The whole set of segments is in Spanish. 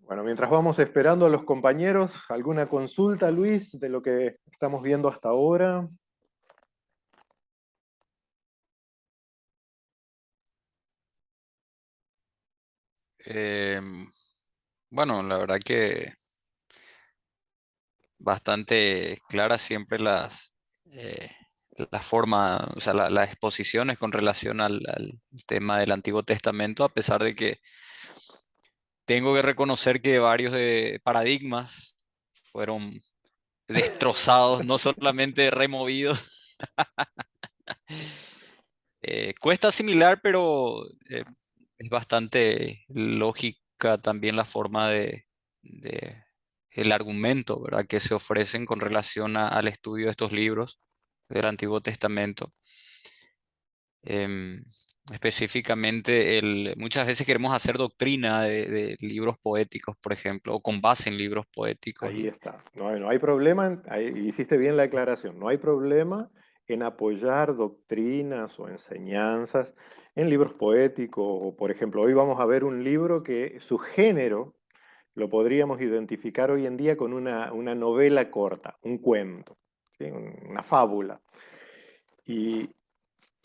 Bueno, mientras vamos esperando a los compañeros, ¿alguna consulta, Luis, de lo que estamos viendo hasta ahora? Em, bueno, la verdad que bastante claras siempre la forma, o sea, las exposiciones con relación al tema del Antiguo Testamento, a pesar de que tengo que reconocer que varios de paradigmas fueron destrozados, no solamente removidos. Cuesta asimilar, pero es bastante lógica también la forma de el argumento, ¿verdad?, que se ofrecen con relación al estudio de estos libros del Antiguo Testamento. Em, Específicamente, muchas veces queremos hacer doctrina de libros poéticos, por ejemplo, o con base en libros poéticos. Ahí está. No hay problema, hiciste bien la aclaración, no hay problema en apoyar doctrinas o enseñanzas en libros poéticos. O, por ejemplo, hoy vamos a ver un libro que su género lo podríamos identificar hoy en día con una novela corta, un cuento, ¿sí? Una fábula. Y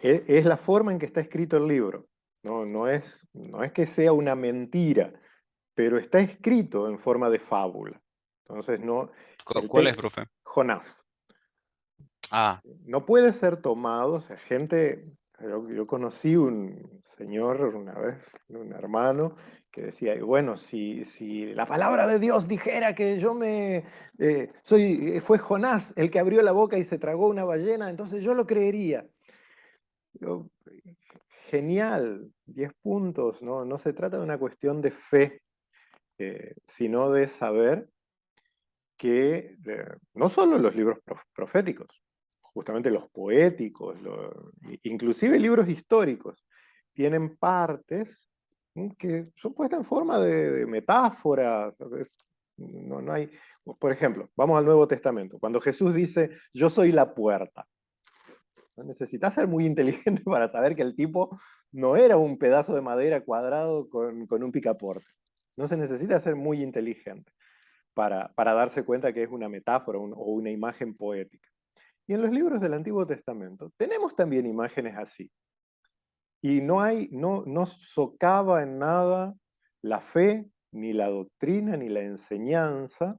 es la forma en que está escrito el libro. No es que sea una mentira, pero está escrito en forma de fábula. Entonces, no, ¿Cuál es, profe? Jonás Ah, no puede ser tomado, o sea, yo conocí un señor una vez, un hermano, que decía, bueno, si la palabra de Dios dijera que fue Jonás el que abrió la boca y se tragó una ballena, entonces yo lo creería. Yo, genial, 10 puntos, no se trata de una cuestión de fe, sino de saber que no solo los libros proféticos, justamente los poéticos, inclusive libros históricos, tienen partes que son puestas en forma de metáforas. No hay, por ejemplo, vamos al Nuevo Testamento, cuando Jesús dice, yo soy la puerta. ¿No? Necesitas ser muy inteligente para saber que el tipo no era un pedazo de madera cuadrado con un picaporte. No se necesita ser muy inteligente para darse cuenta que es una metáfora o una imagen poética. Y en los libros del Antiguo Testamento tenemos también imágenes así. Y no socava en nada la fe, ni la doctrina, ni la enseñanza,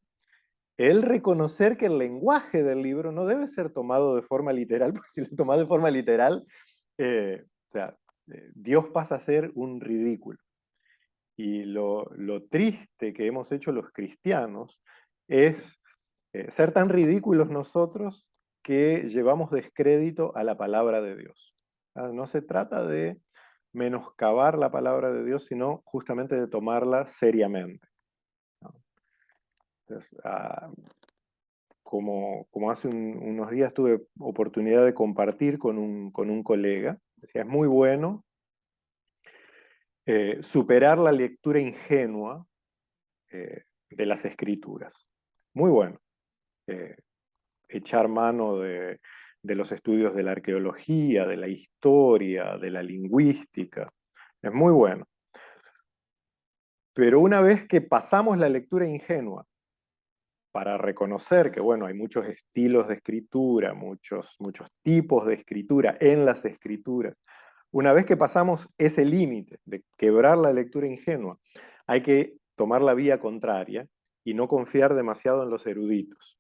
el reconocer que el lenguaje del libro no debe ser tomado de forma literal, porque si lo tomas de forma literal, o sea, Dios pasa a ser un ridículo. Y lo triste que hemos hecho los cristianos es ser tan ridículos nosotros que llevamos descrédito a la palabra de Dios. No se trata de menoscabar la palabra de Dios, sino justamente de tomarla seriamente. ¿No? Entonces, como hace unos días tuve oportunidad de compartir con un colega, decía, es muy bueno superar la lectura ingenua de las escrituras. Muy bueno. Eh, Echar mano de los estudios de la arqueología, de la historia, de la lingüística. Es muy bueno. Pero una vez que pasamos la lectura ingenua para reconocer que, bueno, hay muchos estilos de escritura, muchos tipos de escritura en las escrituras, una vez que pasamos ese límite de quebrar la lectura ingenua, hay que tomar la vía contraria y no confiar demasiado en los eruditos,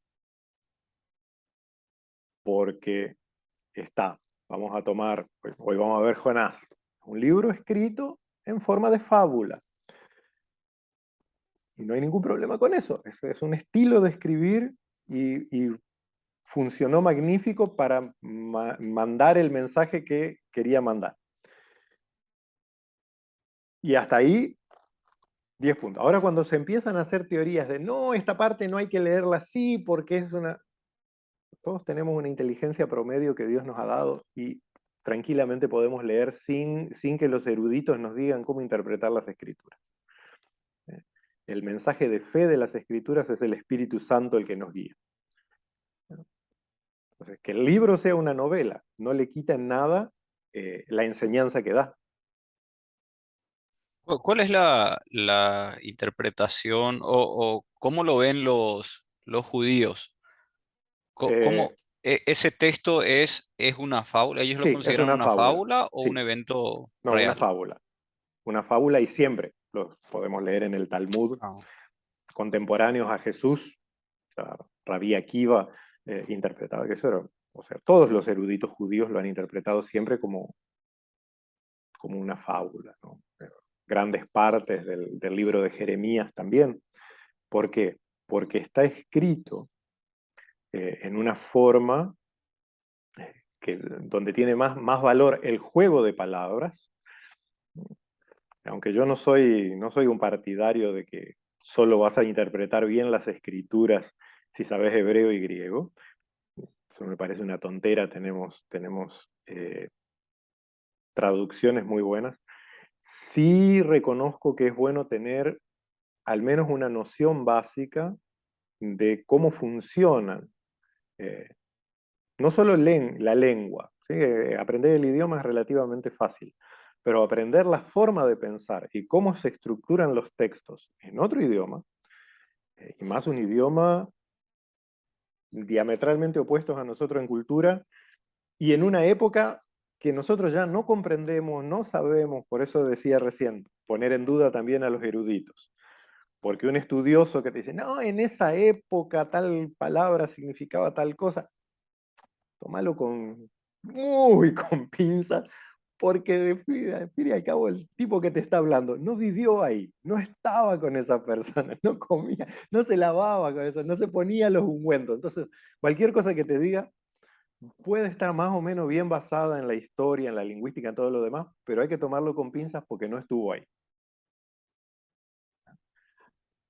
porque vamos a tomar, hoy vamos a ver Jonás, un libro escrito en forma de fábula. Y no hay ningún problema con eso. Es un estilo de escribir y funcionó magnífico para mandar el mensaje que quería mandar. Y hasta ahí, 10 puntos. Ahora cuando se empiezan a hacer teorías de, no, esta parte no hay que leerla así porque es una... Todos tenemos una inteligencia promedio que Dios nos ha dado y tranquilamente podemos leer sin que los eruditos nos digan cómo interpretar las escrituras. El mensaje de fe de las escrituras es el Espíritu Santo el que nos guía. Entonces, que el libro sea una novela no le quita en nada la enseñanza que da. ¿Cuál es la interpretación o cómo lo ven los judíos? Eh, ¿Cómo ese texto es una fábula? ¿Ellos lo sí, es consideran una una fábula. fábula o un Sí, evento no, una real? fábula. Una fábula y siempre lo podemos leer en el Talmud, Ah, contemporáneos a Jesús, o sea, Rabí Akiva interpretaba que eso era, o sea, todos los eruditos judíos lo han interpretado siempre como una fábula, ¿no? Grandes partes del libro de Jeremías también. ¿Por qué? Porque está escrito en una forma donde tiene más valor el juego de palabras, aunque yo no soy un partidario de que solo vas a interpretar bien las escrituras si sabes hebreo y griego. Eso me parece una tontera, tenemos traducciones muy buenas. Sí reconozco que es bueno tener al menos una noción básica de cómo funcionan, eh, no solo la lengua, ¿sí? Aprender el idioma es relativamente fácil, pero aprender la forma de pensar y cómo se estructuran los textos en otro idioma, y más un idioma diametralmente opuestos a nosotros en cultura, y en una época que nosotros ya no comprendemos, no sabemos, por eso decía recién, poner en duda también a los eruditos. Porque un estudioso que te dice, no, en esa época tal palabra significaba tal cosa, tómalo muy con pinzas, porque al fin y al cabo el tipo que te está hablando no vivió ahí, no estaba con esa persona, no comía, no se lavaba con eso, no se ponía los ungüentos. Entonces, cualquier cosa que te diga puede estar más o menos bien basada en la historia, en la lingüística, en todo lo demás, pero hay que tomarlo con pinzas porque no estuvo ahí.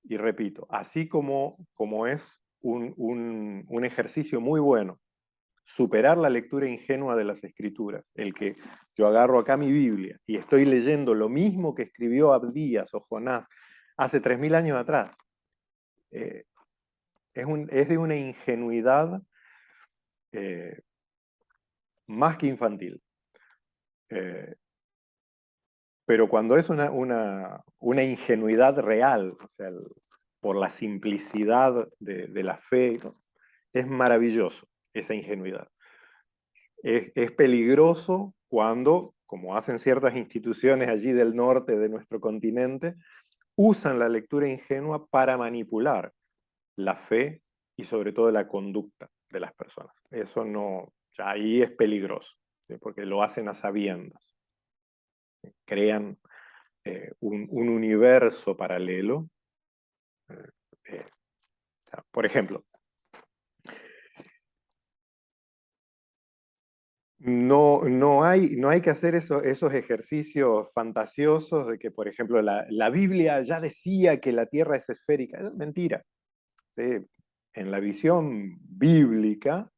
Y repito, así como es un ejercicio muy bueno superar la lectura ingenua de las escrituras, el que yo agarro acá mi Biblia y estoy leyendo lo mismo que escribió Abdías o Jonás hace 3000 años atrás, eh, es de una ingenuidad eh, más que infantil. Eh, pero cuando es una ingenuidad real, o sea, por la simplicidad de la fe, ¿no? Es maravilloso esa ingenuidad. Es peligroso cuando, como hacen ciertas instituciones allí del norte de nuestro continente, usan la lectura ingenua para manipular la fe y sobre todo la conducta de las personas. Eso no, ya ahí es peligroso, ¿sí? Porque lo hacen a sabiendas. Crean un universo paralelo. eh, eh, o sea, por ejemplo, no hay que hacer esos ejercicios fantasiosos de que, por ejemplo, la Biblia ya decía que la Tierra es esférica. Es mentira. ¿Sí? En la visión bíblica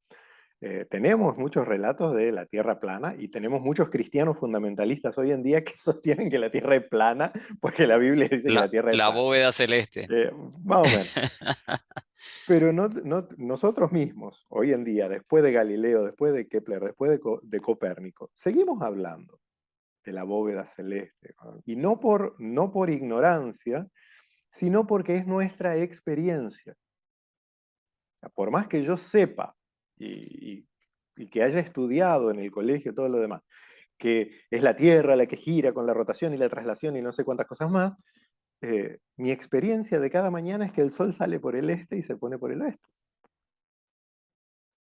tenemos muchos relatos de la Tierra plana y tenemos muchos cristianos fundamentalistas hoy en día que sostienen que la Tierra es plana porque la Biblia dice que la Tierra es La plana. bóveda celeste. Eh, Más o menos. Pero nosotros mismos, hoy en día, después de Galileo, después de Kepler, después de Copérnico, seguimos hablando de la bóveda celeste, ¿no? Y no por ignorancia, sino porque es nuestra experiencia. Por más que yo sepa y que haya estudiado en el colegio todo lo demás, que es la Tierra la que gira con la rotación y la traslación y no sé cuántas cosas más, mi experiencia de cada mañana es que el sol sale por el este y se pone por el oeste.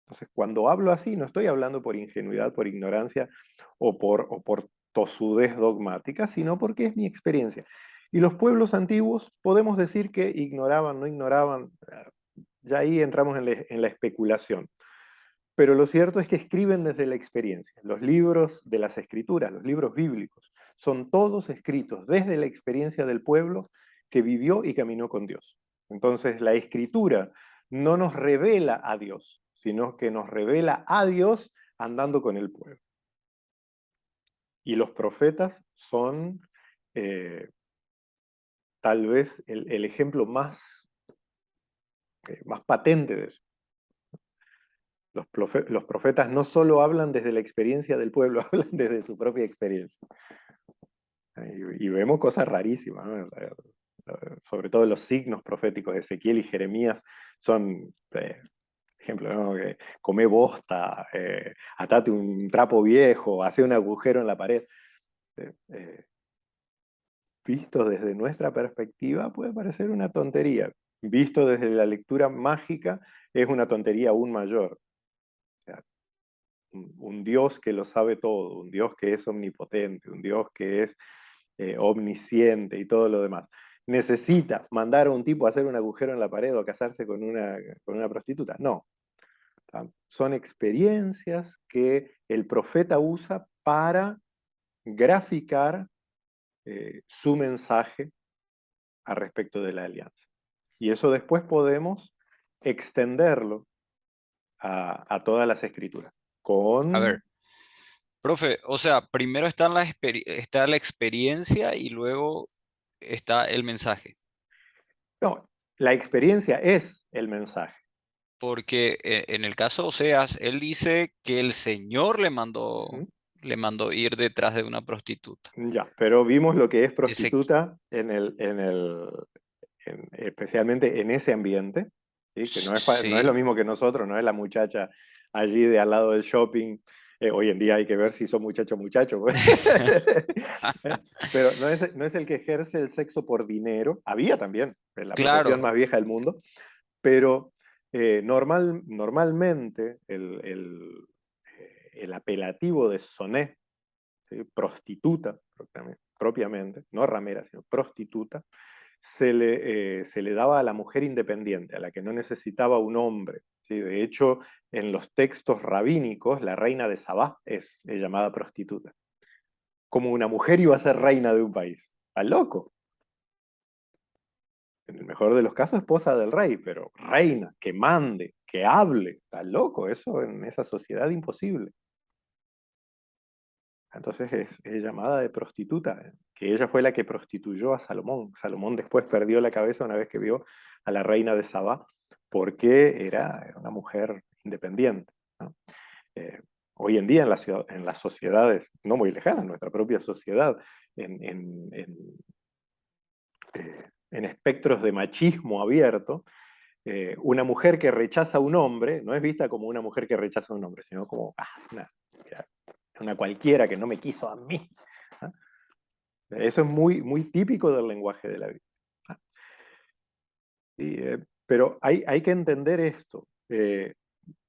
Entonces, cuando hablo así, no estoy hablando por ingenuidad, por ignorancia o por tosudez dogmática, sino porque es mi experiencia. Y los pueblos antiguos podemos decir que ignoraban, no ignoraban, ya ahí entramos en la especulación. Pero lo cierto es que escriben desde la experiencia. Los libros de las escrituras, los libros bíblicos, son todos escritos desde la experiencia del pueblo que vivió y caminó con Dios. Entonces, la escritura no nos revela a Dios, sino que nos revela a Dios andando con el pueblo. Y los profetas son eh, tal vez el ejemplo más patente de eso. Los profetas no solo hablan desde la experiencia del pueblo, hablan desde su propia experiencia. Y vemos cosas rarísimas, ¿no? Sobre todo los signos proféticos de Ezequiel y Jeremías son, ejemplo, ¿no? Que come bosta, atate un trapo viejo, hace un agujero en la pared. Eh, eh, Visto desde nuestra perspectiva puede parecer una tontería. Visto desde la lectura mágica es una tontería aún mayor. O sea, un Dios que lo sabe todo, un Dios que es omnipotente, un Dios que es omnisciente y todo lo demás. ¿Necesita mandar a un tipo a hacer un agujero en la pared o a casarse con una prostituta? No. Son experiencias que el profeta usa para graficar su mensaje a respecto de la alianza. Y eso después podemos extenderlo a todas las escrituras. A ver, Con, profe, o sea, primero está la experiencia y luego está el mensaje. no, la experiencia es el mensaje. Porque en el caso de Oseas, él dice que el Señor ¿Mm? le mandó ir detrás de una prostituta. Ya, pero vimos lo que es Ese, prostituta especialmente en ese ambiente, ¿sí? Que no es lo sí, mismo que nosotros, no es la muchacha allí de al lado del shopping. Hoy en día hay que ver si son muchacho o muchacho, pues. Pero no es el que ejerce el sexo por dinero. Había también, en la profesión claro, más vieja del mundo, pero normalmente el apelativo de soné, ¿sí? Prostituta propiamente, no ramera, sino prostituta, se le daba a la mujer independiente, a la que no necesitaba un hombre. ¿Sí? De hecho, en los textos rabínicos, la reina de Sabá es llamada prostituta. Como una mujer iba a ser reina de un país. Al loco. En el mejor de los casos, esposa del rey, pero reina, que mande, que hable. Está loco, eso en esa sociedad imposible. Entonces es llamada de prostituta, que ella fue la que prostituyó a Salomón. Salomón después perdió la cabeza una vez que vio a la reina de Sabá, porque era una mujer independiente, ¿no? Eh, Hoy en día en las sociedades, no muy lejanas, nuestra propia sociedad, en espectros de machismo abierto, una mujer que rechaza a un hombre no es vista como una mujer que rechaza a un hombre, sino como una cualquiera que no me quiso a mí. ¿Ah? Eso es muy típico del lenguaje de la Biblia. ¿Ah? Pero hay que entender esto.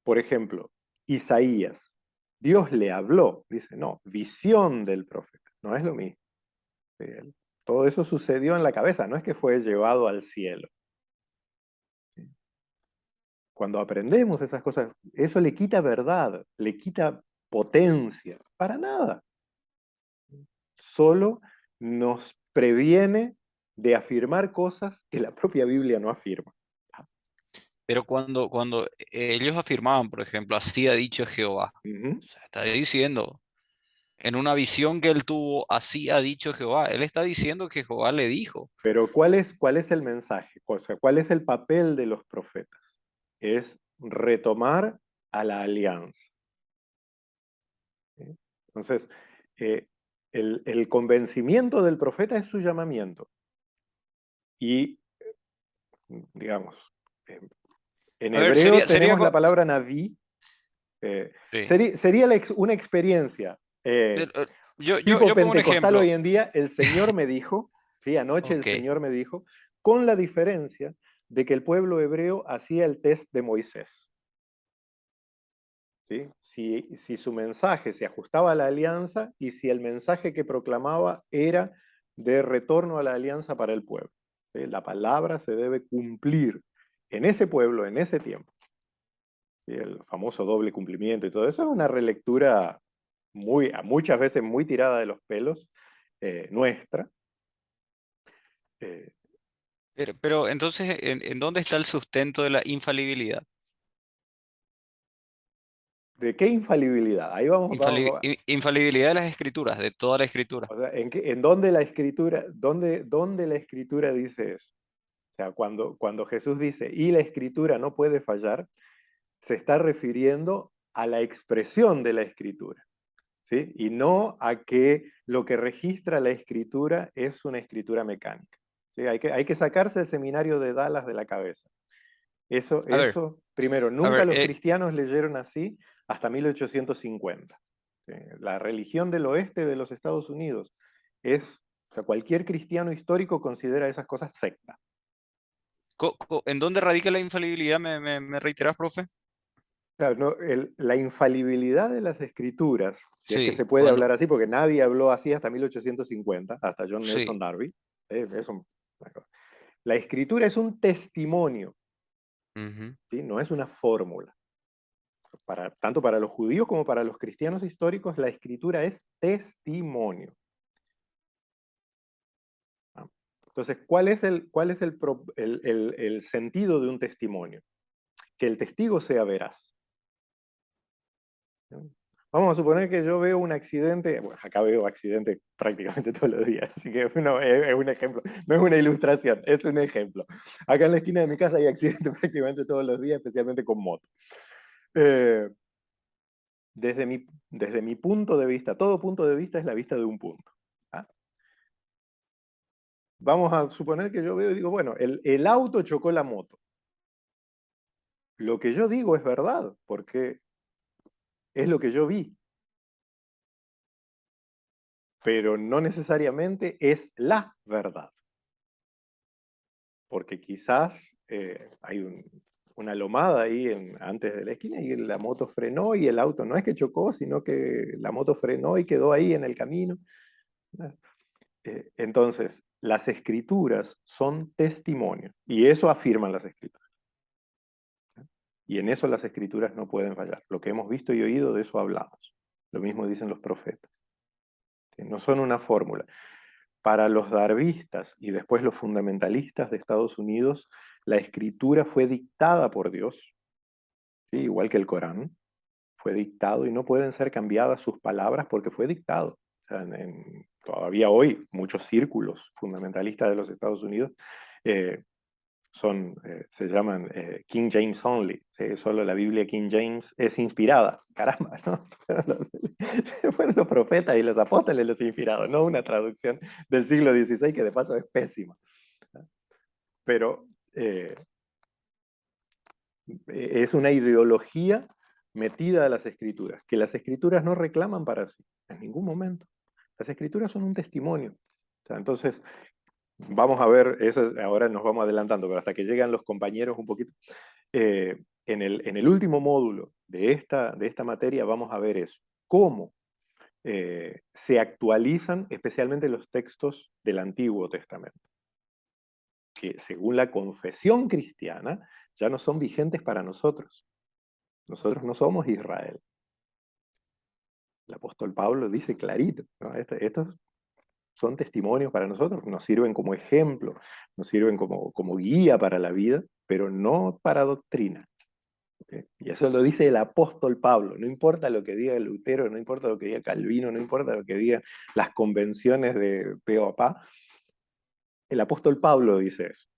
Por ejemplo, Isaías, Dios le habló, dice, no, visión del profeta, no es lo mismo. Eh, Todo eso sucedió en la cabeza, no es que fue llevado al cielo. Cuando aprendemos esas cosas, eso le quita verdad, le quita potencia, para nada. Solo nos previene de afirmar cosas que la propia Biblia no afirma. pero cuando ellos afirmaban, por ejemplo, así ha dicho Jehová, Ujú. o sea, está diciendo, en una visión que él tuvo, así ha dicho Jehová, él está diciendo que Jehová le dijo. Pero cuál es el mensaje? O sea, ¿cuál es el papel de los profetas? Es retomar a la alianza. ¿Sí? Entonces, eh, el convencimiento del profeta es su llamamiento. Y, digamos, eh, en A ver, hebreo sería, tenemos la palabra naví. sí. Sería una experiencia Eh, eh, tipo yo pongo un pentecostal hoy ejemplo. en día. El Señor me dijo, sí, anoche el Ok. Señor me dijo, con la diferencia de que el pueblo hebreo hacía el test de Moisés. ¿Sí? Si su mensaje se ajustaba a la alianza y si el mensaje que proclamaba era de retorno a la alianza para el pueblo. ¿Sí? La palabra se debe cumplir en ese pueblo, en ese tiempo. ¿Sí? El famoso doble cumplimiento y todo eso es una relectura muchas veces muy tirada de los pelos nuestra. Eh, Pero entonces, en dónde está el sustento de la infalibilidad? ¿De qué infalibilidad? Ahí Infalibilidad de las escrituras, de toda la escritura. o sea, ¿en dónde la escritura, dónde la escritura dice eso? O sea, cuando Jesús dice, y la escritura no puede fallar, se está refiriendo a la expresión de la escritura. ¿sí? Y no a que lo que registra la escritura es una escritura mecánica. ¿Sí? Hay que sacarse el seminario de Dallas de la cabeza. A ver, Primero, a nunca ver, los cristianos leyeron así hasta 1850. ¿Sí? La religión del oeste de los Estados Unidos es, o sea, cualquier cristiano histórico considera esas cosas secta. ¿En dónde radica la infalibilidad? ¿Me reiteras, profe? Claro, la infalibilidad de las escrituras, si es que Sí, se puede bueno, hablar así, porque nadie habló así hasta 1850, hasta John Nelson sí. Darby, la escritura es un testimonio, Ujú. ¿sí? No es una fórmula. Tanto para los judíos como para los cristianos históricos, la escritura es testimonio. ¿No? Entonces, cuál es el sentido de un testimonio? Que el testigo sea veraz. ¿No? Vamos a suponer que yo veo un accidente, bueno, acá veo accidentes prácticamente todos los días, así que es un ejemplo, no es una ilustración, es un ejemplo. Acá en la esquina de mi casa hay accidentes prácticamente todos los días, especialmente con moto. Eh, desde mi punto de vista, todo punto de vista es la vista de un punto. ¿Ah? Vamos a suponer que yo veo y digo, bueno, el auto chocó la moto. Lo que yo digo es verdad, porque es lo que yo vi, pero no necesariamente es la verdad, porque quizás hay una lomada ahí antes de la esquina y la moto frenó y el auto no es que chocó, sino que la moto frenó y quedó ahí en el camino. Entonces, las escrituras son testimonio y eso afirman las escrituras. Y en eso las escrituras no pueden fallar. Lo que hemos visto y oído, de eso hablamos. Lo mismo dicen los profetas. ¿Sí? No son una fórmula. Para los darwistas y después los fundamentalistas de Estados Unidos, la escritura fue dictada por Dios, ¿sí? Igual que el Corán, fue dictado y no pueden ser cambiadas sus palabras porque fue dictado. O sea, todavía hoy muchos círculos fundamentalistas de los Estados Unidos eh, se llaman King James Only, ¿sí? Solo la Biblia King James es inspirada. Caramba, ¿no? Fueron los profetas y los apóstoles los inspirados, no una traducción del siglo XVI que de paso es pésima. Pero es una ideología metida a las escrituras, que las escrituras no reclaman para sí, en ningún momento. Las escrituras son un testimonio. O sea, entonces, vamos a ver, eso, ahora nos vamos adelantando, pero hasta que llegan los compañeros un poquito. En el último módulo de esta materia vamos a ver eso, cómo se actualizan especialmente los textos del Antiguo Testamento, que según la confesión cristiana ya no son vigentes para nosotros. Nosotros no somos Israel. El apóstol Pablo dice clarito, ¿no? Estos son testimonios para nosotros, nos sirven como ejemplo, nos sirven como guía para la vida, pero no para doctrina. ¿Okay? Y eso lo dice el apóstol Pablo, no importa lo que diga Lutero, no importa lo que diga Calvino, no importa lo que digan las convenciones de Pío Papá, el apóstol Pablo dice eso.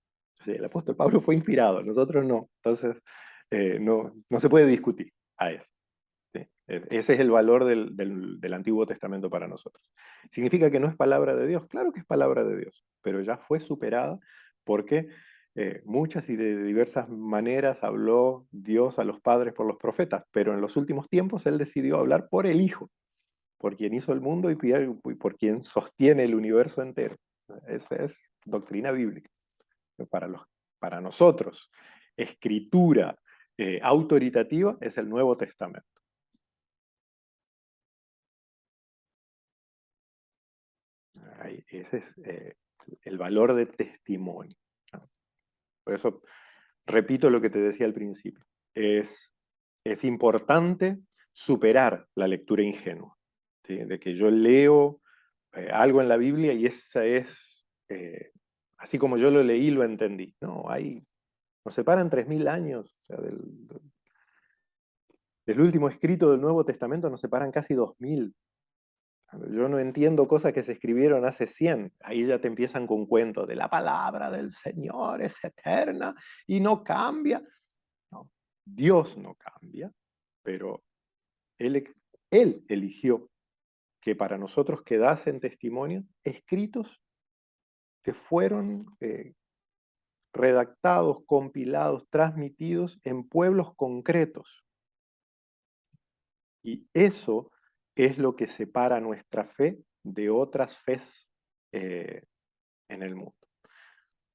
Sí, el apóstol Pablo fue inspirado, nosotros no. Entonces, no se puede discutir a eso. ¿Sí? Ese es el valor del Antiguo Testamento para nosotros. ¿Significa que no es palabra de Dios? Claro que es palabra de Dios, pero ya fue superada porque muchas y de diversas maneras habló Dios a los padres por los profetas, pero en los últimos tiempos Él decidió hablar por el Hijo, por quien hizo el mundo y por quien sostiene el universo entero. Esa es doctrina bíblica. Para, para nosotros, escritura autoritativa es el Nuevo Testamento. Ese es el valor de testimonio, ¿no? Por eso, repito lo que te decía al principio, es importante superar la lectura ingenua, ¿sí? De que yo leo algo en la Biblia y esa es, así como yo lo leí, lo entendí. No, nos separan 3000 años, o sea, del último escrito del Nuevo Testamento nos separan casi 2000. Yo no entiendo cosas que se escribieron hace 100. Ahí ya te empiezan con cuentos de la palabra del Señor es eterna y no cambia. No, Dios no cambia, pero Él eligió que para nosotros quedasen testimonios, escritos que fueron redactados, compilados, transmitidos en pueblos concretos. Y eso es lo que separa nuestra fe de otras fes en el mundo.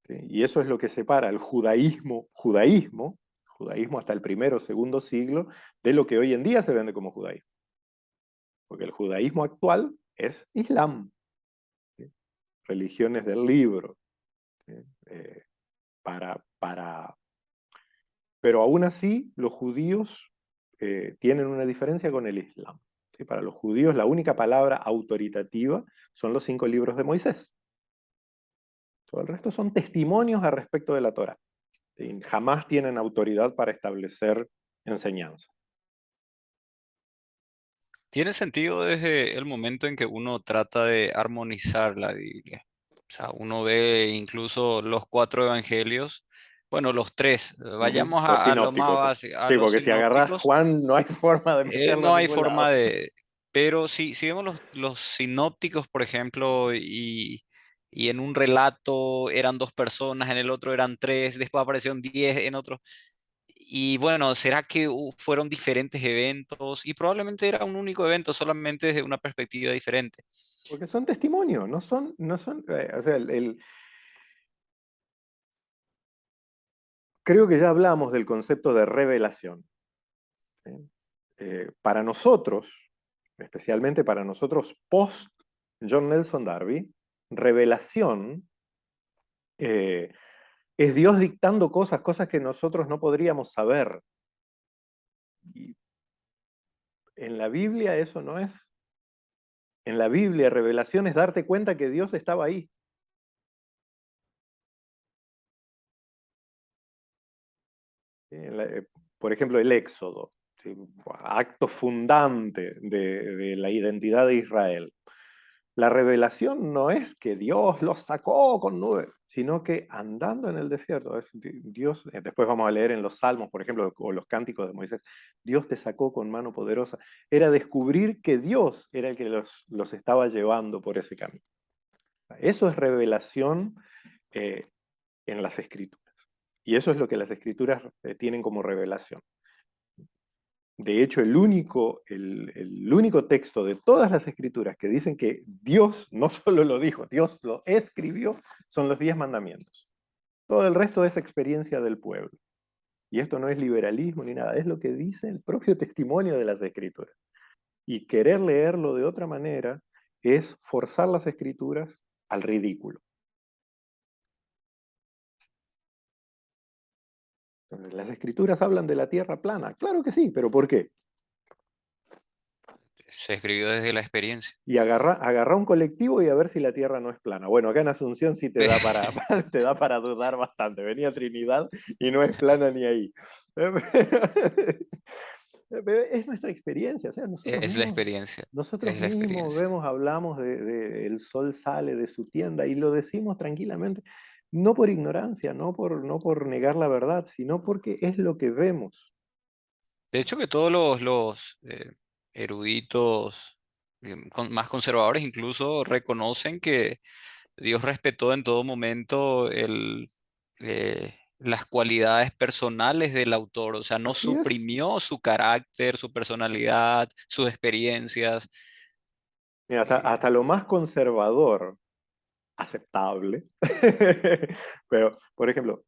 ¿Sí? Y eso es lo que separa el judaísmo hasta el primero o segundo siglo, de lo que hoy en día se vende como judaísmo. Porque el judaísmo actual es Islam, ¿sí? Religiones del libro, ¿sí? Pero aún así los judíos tienen una diferencia con el Islam. ¿Sí? Para los judíos la única palabra autoritativa son los 5 libros de Moisés. Todo el resto son testimonios al respecto de la Torá. ¿Sí? Jamás tienen autoridad para establecer enseñanza. Tiene sentido desde el momento en que uno trata de armonizar la Biblia. O sea, uno ve incluso los 4 evangelios, bueno, los 3, Ujú. vayamos Los a lo más sinópticos. básico, a Sí, los porque si agarrás sinópticos. Juan no hay forma de meterlo No en hay ningún forma lado. de, pero si vemos los sinópticos, por ejemplo, y en un relato eran 2 personas, en el otro eran 3, después aparecieron 10 en otro. Y bueno, ¿será que fueron diferentes eventos? Y probablemente era un único evento, solamente desde una perspectiva diferente. Porque son testimonios, no son, o sea, creo que ya hablamos del concepto de revelación. ¿Sí? Para nosotros, especialmente para nosotros post John Nelson Darby, revelación eh, es Dios dictando cosas que nosotros no podríamos saber. Y en la Biblia eso no es. En la Biblia revelación es darte cuenta que Dios estaba ahí. ¿Sí? Por ejemplo, el Éxodo, ¿sí? Acto fundante de la identidad de Israel. La revelación no es que Dios los sacó con nubes, sino que andando en el desierto, Dios, después vamos a leer en los Salmos, por ejemplo, o los cánticos de Moisés, Dios te sacó con mano poderosa. Era descubrir que Dios era el que los estaba llevando por ese camino. Eso es revelación eh, en las Escrituras. Y eso es lo que las Escrituras tienen como revelación. De hecho, el único texto de todas las escrituras que dicen que Dios no solo lo dijo, Dios lo escribió, son los 10 mandamientos. Todo el resto es experiencia del pueblo. Y esto no es liberalismo ni nada, es lo que dice el propio testimonio de las escrituras. Y querer leerlo de otra manera es forzar las escrituras al ridículo. Entonces, las escrituras hablan de la tierra plana. Claro que sí, pero ¿por qué? Se escribió desde la experiencia. Y agarra un colectivo y a ver si la Tierra no es plana. Bueno, acá en Asunción sí te da para, te da para dudar bastante. Venía Trinidad y no es plana ni ahí. Pero es nuestra experiencia, o sea, Es la experiencia, nosotros es la mismos experiencia. vemos, hablamos de el sol sale de su tienda y lo decimos tranquilamente, no por ignorancia, no por negar la verdad, sino porque es lo que vemos. De hecho, que todos los eruditos más conservadores incluso reconocen que Dios respetó en todo momento las cualidades personales del autor, o sea, no Así es. suprimió su carácter, su personalidad, sus experiencias. Mira, eh, hasta lo más conservador aceptable. Pero, por ejemplo,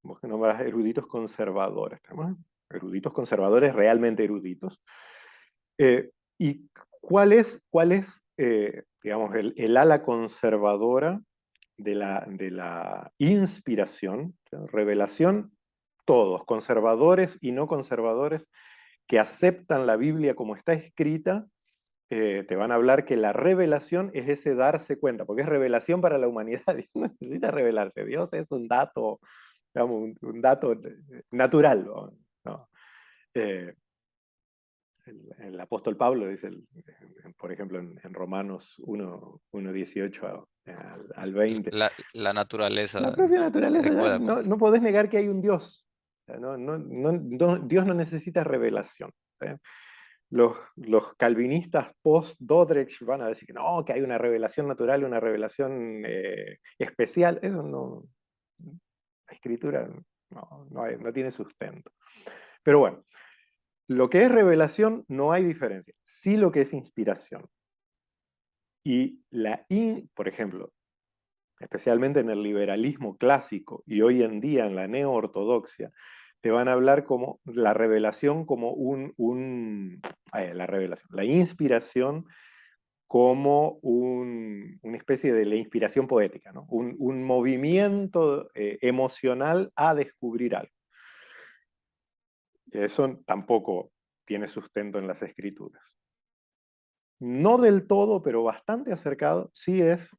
vos que nombras eruditos conservadores, tenemos eruditos conservadores realmente eruditos. ¿Y cuál es digamos, el ala conservadora de la inspiración, ¿sí? Revelación? Todos, conservadores y no conservadores, que aceptan la Biblia como está escrita, te van a hablar que la revelación es ese darse cuenta, porque es revelación para la humanidad. Dios no necesita revelarse, Dios es un dato, digamos, un dato natural, ¿no? ¿No? Eh, el apóstol Pablo dice, por ejemplo, en Romanos 1:18 al 20, la la naturaleza propia naturaleza, ya adecuada. no podés negar que hay un Dios. O sea, Dios no necesita revelación. ¿Sí? los calvinistas post-Dordrecht van a decir que no, que hay una revelación natural, una revelación especial. Eso no, la escritura no tiene sustento. Pero bueno, lo que es revelación no hay diferencia. Sí lo que es inspiración. Y por ejemplo, especialmente en el liberalismo clásico y hoy en día en la neo-ortodoxia, te van a hablar como la revelación como la inspiración como una especie de la inspiración poética, ¿no? Un movimiento emocional a descubrir algo. Eso tampoco tiene sustento en las escrituras. No del todo, pero bastante acercado, sí es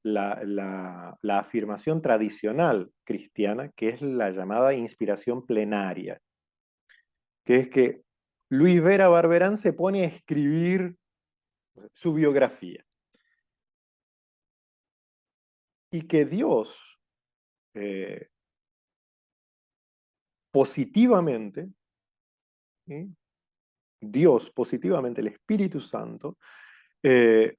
la afirmación tradicional cristiana, que es la llamada inspiración plenaria, que es que Luis Vera Barberán se pone a escribir su biografía y que Dios eh, positivamente, ¿sí? Dios positivamente, el Espíritu Santo, eh,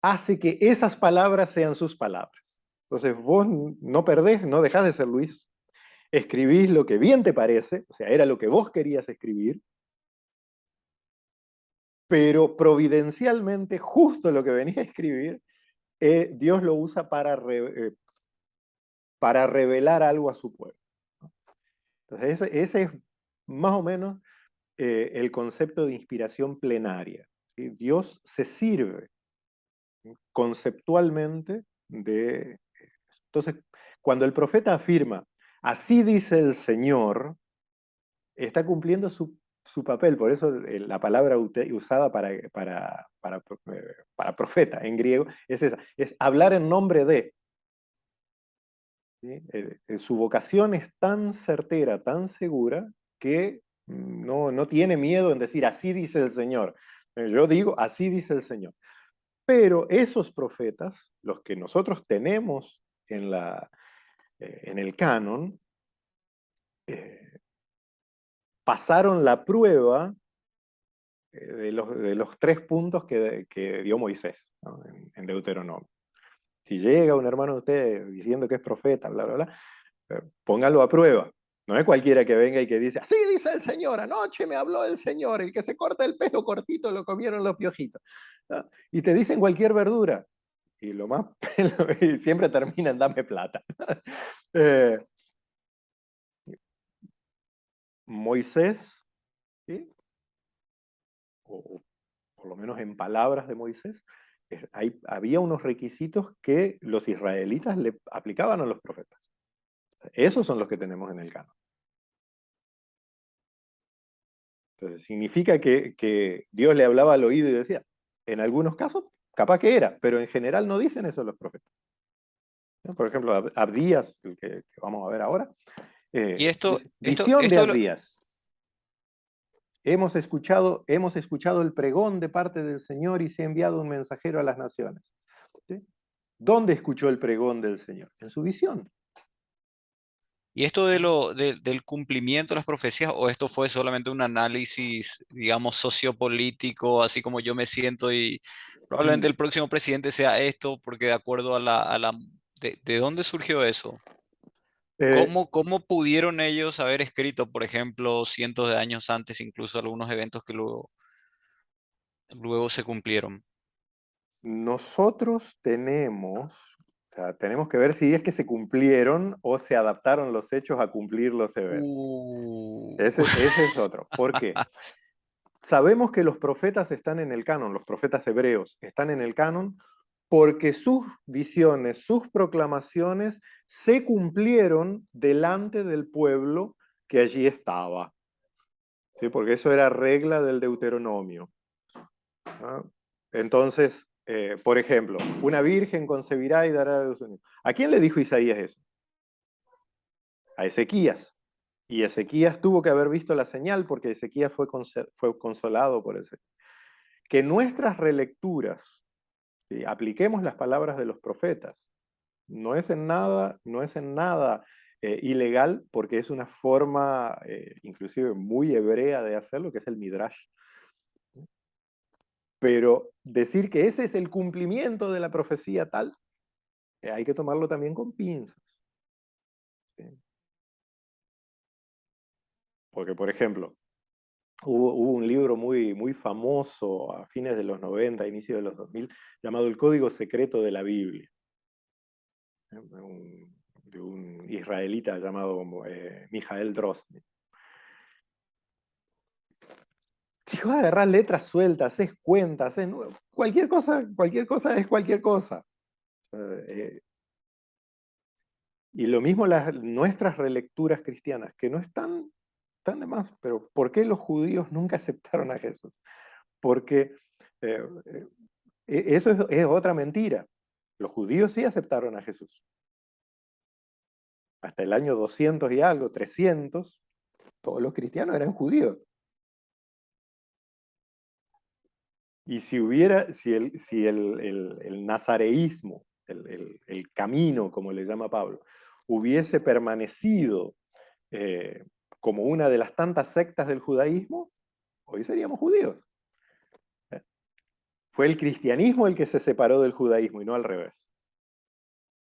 hace que esas palabras sean sus palabras. Entonces vos no perdés, no dejás de ser Luis, escribís lo que bien te parece, o sea, era lo que vos querías escribir, pero providencialmente, justo lo que venía a escribir, Dios lo usa para revelar algo a su pueblo. Entonces, ese es más o menos el concepto de inspiración plenaria. ¿Sí? Dios se sirve conceptualmente de... Entonces, cuando el profeta afirma, así dice el Señor, está cumpliendo su papel, por eso la palabra usada para profeta en griego es esa, es hablar en nombre de. ¿Sí? Su vocación es tan certera, tan segura, que no tiene miedo en decir, así dice el Señor. Yo digo, así dice el Señor. Pero esos profetas, los que nosotros tenemos en el canon, eh, pasaron la prueba de los 3 puntos que dio Moisés, ¿no? En Deuteronomio. Si llega un hermano de usted diciendo que es profeta, bla, bla, bla, póngalo a prueba. No es cualquiera que venga y que dice, así dice el Señor, anoche me habló el Señor, el que se corta el pelo cortito lo comieron los piojitos. ¿No? Y te dicen cualquier verdura. Y lo más y siempre terminan, dame plata. eh, Moisés, ¿sí? O por lo menos en palabras de Moisés, había unos requisitos que los israelitas le aplicaban a los profetas. Esos son los que tenemos en el canon. Entonces, significa que Dios le hablaba al oído y decía, en algunos casos, capaz que era, pero en general no dicen eso los profetas. ¿No? Por ejemplo, Abdías, el que vamos a ver ahora, Y esto, dice, esto, visión de esto, Abdías. Hemos escuchado el pregón de parte del Señor y se ha enviado un mensajero a las naciones. ¿Sí? ¿Dónde escuchó el pregón del Señor? En su visión. y esto del cumplimiento de las profecías, o esto fue solamente un análisis, digamos, sociopolítico, así como yo me siento y probablemente Mm. el próximo presidente sea esto, porque de acuerdo ¿de dónde surgió eso? Eh, ¿Cómo pudieron ellos haber escrito, por ejemplo, cientos de años antes, incluso algunos eventos que luego se cumplieron? Nosotros o sea, tenemos que ver si es que se cumplieron o se adaptaron los hechos a cumplir los eventos. Uh. Ese es otro. ¿Por qué? Sabemos que los profetas están en el canon, los profetas hebreos están en el canon porque sus visiones, sus proclamaciones se cumplieron delante del pueblo que allí estaba. ¿Sí? Porque eso era regla del Deuteronomio. ¿No? Entonces, por ejemplo, una virgen concebirá y dará a luz un hijo. ¿A quién le dijo Isaías eso? A Ezequías. Y Ezequías tuvo que haber visto la señal porque Ezequías fue consolado por el Señor. Que nuestras relecturas, ¿sí? Apliquemos las palabras de los profetas. No es en nada ilegal porque es una forma inclusive muy hebrea de hacerlo, que es el midrash. Pero decir que ese es el cumplimiento de la profecía tal, hay que tomarlo también con pinzas. ¿Sí? Porque, por ejemplo, hubo un libro muy famoso a fines de los 90, inicio de los 2000, llamado El Código Secreto de la Biblia, de un israelita llamado Mijael Drosnin. Si vas a agarrar letras sueltas, es cuentas, cualquier cosa es cualquier cosa. Eh, y lo mismo nuestras relecturas cristianas, que no están de más, pero ¿por qué los judíos nunca aceptaron a Jesús? Porque eh, eh, eso es otra mentira. Los judíos sí aceptaron a Jesús. Hasta el año 200 y algo, 300, todos los cristianos eran judíos. Y si el nazareísmo, el camino, como le llama Pablo, hubiese permanecido eh, como una de las tantas sectas del judaísmo, hoy seríamos judíos. Fue el cristianismo el que se separó del judaísmo y no al revés.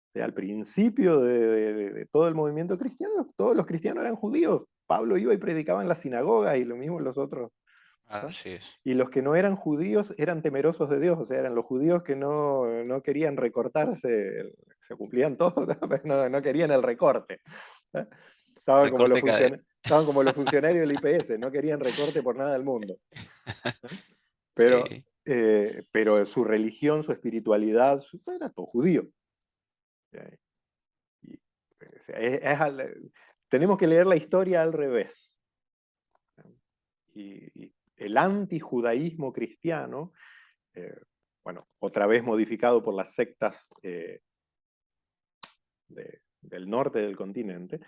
O sea, al principio de todo el movimiento cristiano, todos los cristianos eran judíos. Pablo iba y predicaba en las sinagogas y lo mismo los otros. ¿No? Así es. Y los que no eran judíos eran temerosos de Dios, o sea, eran los judíos que no querían recortarse, se cumplían todos, pero no querían el recorte. ¿No? Recorte cadete. Estaban como los funcionarios del IPS, no querían recorte por nada del mundo. ¿No? Pero, Sí, pero su religión, su espiritualidad, era todo judío. Y, o sea, tenemos que leer la historia al revés. Y el antijudaísmo cristiano, eh, bueno, otra vez modificado por las sectas del norte del continente,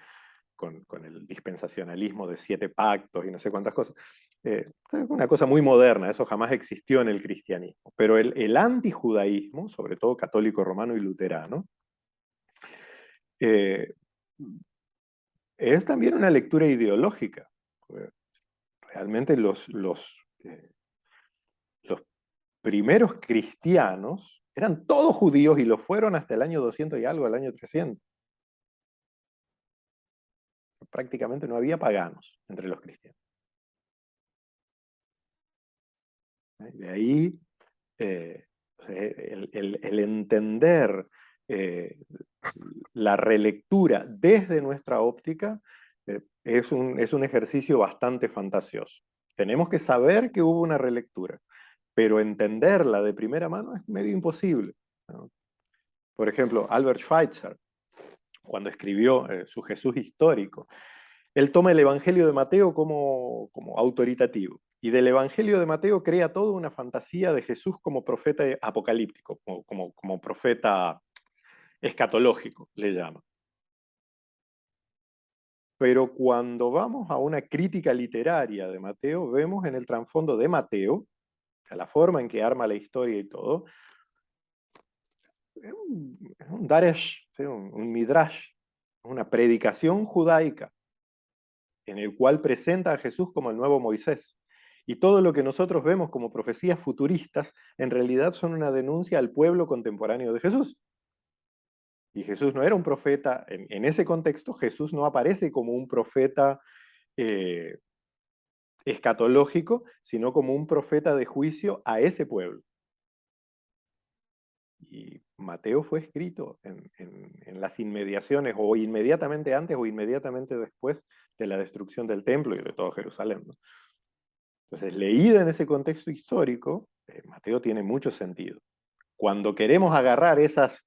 con el dispensacionalismo de 7 pactos y no sé cuántas cosas. Es una cosa muy moderna, eso jamás existió en el cristianismo. Pero el antijudaísmo, sobre todo católico romano y luterano, eh, es también una lectura ideológica. Realmente los primeros cristianos eran todos judíos y lo fueron hasta el año 200 y algo, el año 300. Prácticamente no había paganos entre los cristianos. De ahí el entender la relectura desde nuestra óptica es un ejercicio bastante fantasioso. Tenemos que saber que hubo una relectura, pero entenderla de primera mano es medio imposible, ¿no? Por ejemplo, Albert Schweitzer, cuando escribió su Jesús histórico, él toma el Evangelio de Mateo como autoritativo. Y del Evangelio de Mateo crea toda una fantasía de Jesús como profeta apocalíptico, como profeta escatológico, le llama. Pero cuando vamos a una crítica literaria de Mateo, vemos en el trasfondo de Mateo, a la forma en que arma la historia y todo, es un daresh, ¿sí? un midrash, una predicación judaica en el cual presenta a Jesús como el nuevo Moisés. Y todo lo que nosotros vemos como profecías futuristas, en realidad son una denuncia al pueblo contemporáneo de Jesús. Y Jesús no era un profeta, en ese contexto Jesús no aparece como un profeta eh, escatológico, sino como un profeta de juicio a ese pueblo. Y Mateo fue escrito en las inmediaciones, o inmediatamente antes o inmediatamente después de la destrucción del templo y de todo Jerusalén, ¿no? Entonces, leída en ese contexto histórico, Mateo tiene mucho sentido. Cuando queremos agarrar esas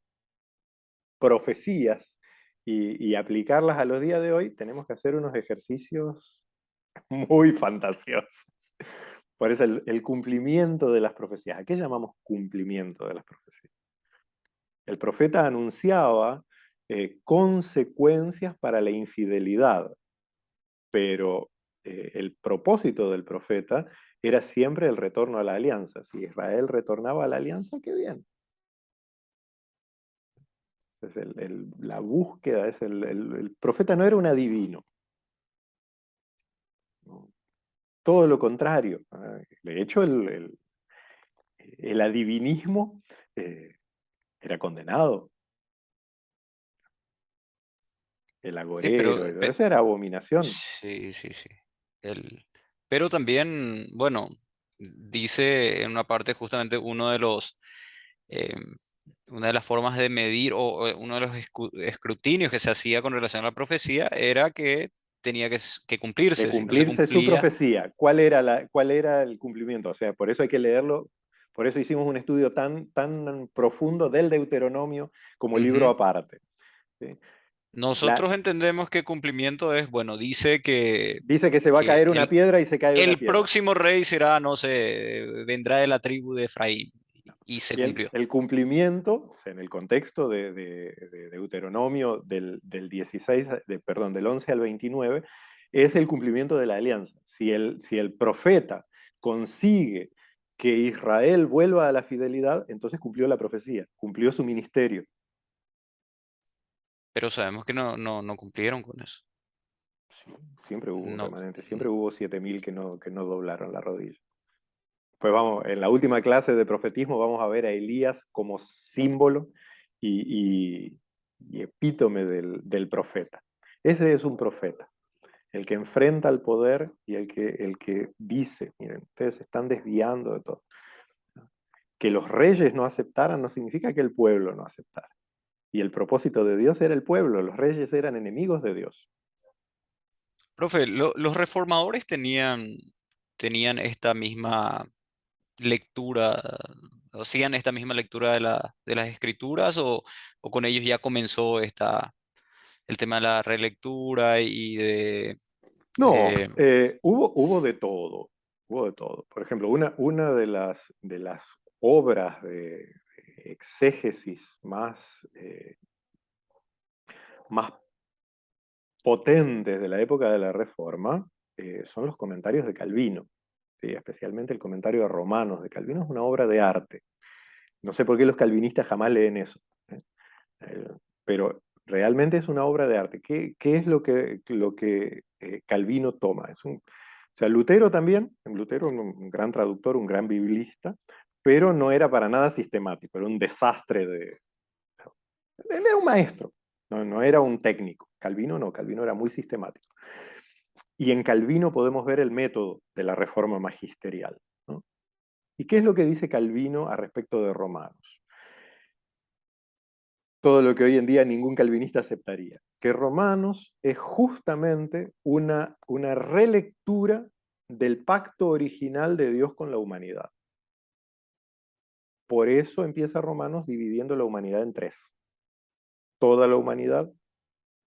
profecías y aplicarlas a los días de hoy, tenemos que hacer unos ejercicios muy fantasiosos. Por eso el cumplimiento de las profecías. ¿A qué llamamos cumplimiento de las profecías? El profeta anunciaba consecuencias para la infidelidad, pero el propósito del profeta era siempre el retorno a la alianza. Si Israel retornaba a la alianza, qué bien. Es la búsqueda, el profeta no era un adivino, ¿no? Todo lo contrario. De hecho, el adivinismo era condenado, el Sí, pero, agorero, y todo eso era abominación. sí, sí, sí. El, pero también, bueno, dice en una parte justamente eh, una de las formas de medir o uno de los escrutinios que se hacía con relación a la profecía era que tenía que De cumplirse. Si no se cumplirse su cumplía, profecía. ¿Cuál era el cumplimiento? O sea, por eso hay que leerlo, por eso hicimos un estudio tan profundo del Deuteronomio como libro ujú. aparte. ¿Sí? Nosotros entendemos que cumplimiento es, bueno, dice Dice que se va a que caer una piedra y se cae una el piedra. próximo rey será, no sé, vendrá de la tribu de Efraín y se Y el, cumplió. el cumplimiento, o sea, en el contexto de Deuteronomio del 16, perdón, del 11 al 29, es el cumplimiento de la alianza. Si el profeta consigue que Israel vuelva a la fidelidad, entonces cumplió la profecía, cumplió su ministerio. Pero sabemos que no cumplieron con eso. Sí, siempre hubo un No, remanente, siempre hubo 7.000 que no doblaron la rodilla. Pues vamos, en la última clase de profetismo vamos a ver a Elías como símbolo y, y- y epítome del profeta. Ese es un profeta, el que enfrenta al poder y el que dice, miren, ustedes se están desviando de todo. Que los reyes no aceptaran no significa que el pueblo no aceptara. Y el propósito de Dios era el pueblo, los reyes eran enemigos de Dios. profe, los reformadores tenían esta misma lectura, o hacían esta misma lectura de las escrituras, o con ellos ya comenzó el tema de la relectura y de... No, eh, hubo de todo, hubo de todo. Por ejemplo, una de las obras de exégesis más potentes de la época de la Reforma son los comentarios de Calvino, ¿sí? Especialmente el comentario de Romanos de Calvino es una obra de arte. No sé por qué los calvinistas jamás leen eso, ¿eh? Eh, pero realmente es una obra de arte. ¿Qué es lo que Calvino toma? O sea, Lutero también, Lutero un gran traductor, un gran biblista, pero no era para nada sistemático, era un desastre Él era un maestro, no era un técnico. Calvino no, Calvino era muy sistemático. Y en Calvino podemos ver el método de la reforma magisterial, ¿no? ¿Y qué es lo que dice Calvino a respecto de Romanos? Todo lo que hoy en día ningún calvinista aceptaría. Que Romanos es justamente una relectura del pacto original de Dios con la humanidad. Por eso empieza Romanos dividiendo la humanidad en tres. Toda la humanidad,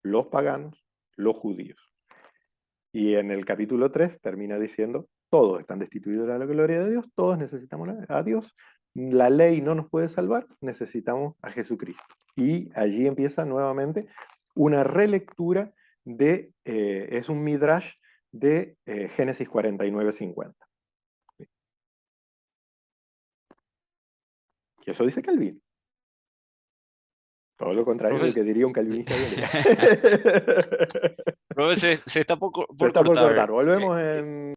los paganos, los judíos. Y en el capítulo 3 termina diciendo, todos están destituidos de la gloria de Dios, todos necesitamos a Dios, la ley no nos puede salvar, necesitamos a Jesucristo. Y allí empieza nuevamente una relectura es un midrash de Génesis 49:50. Y eso dice Calvino. Todo lo contrario de lo profe, que diría un calvinista hoy en día. profe, se está Se por está por cortar. cortar. Volvemos en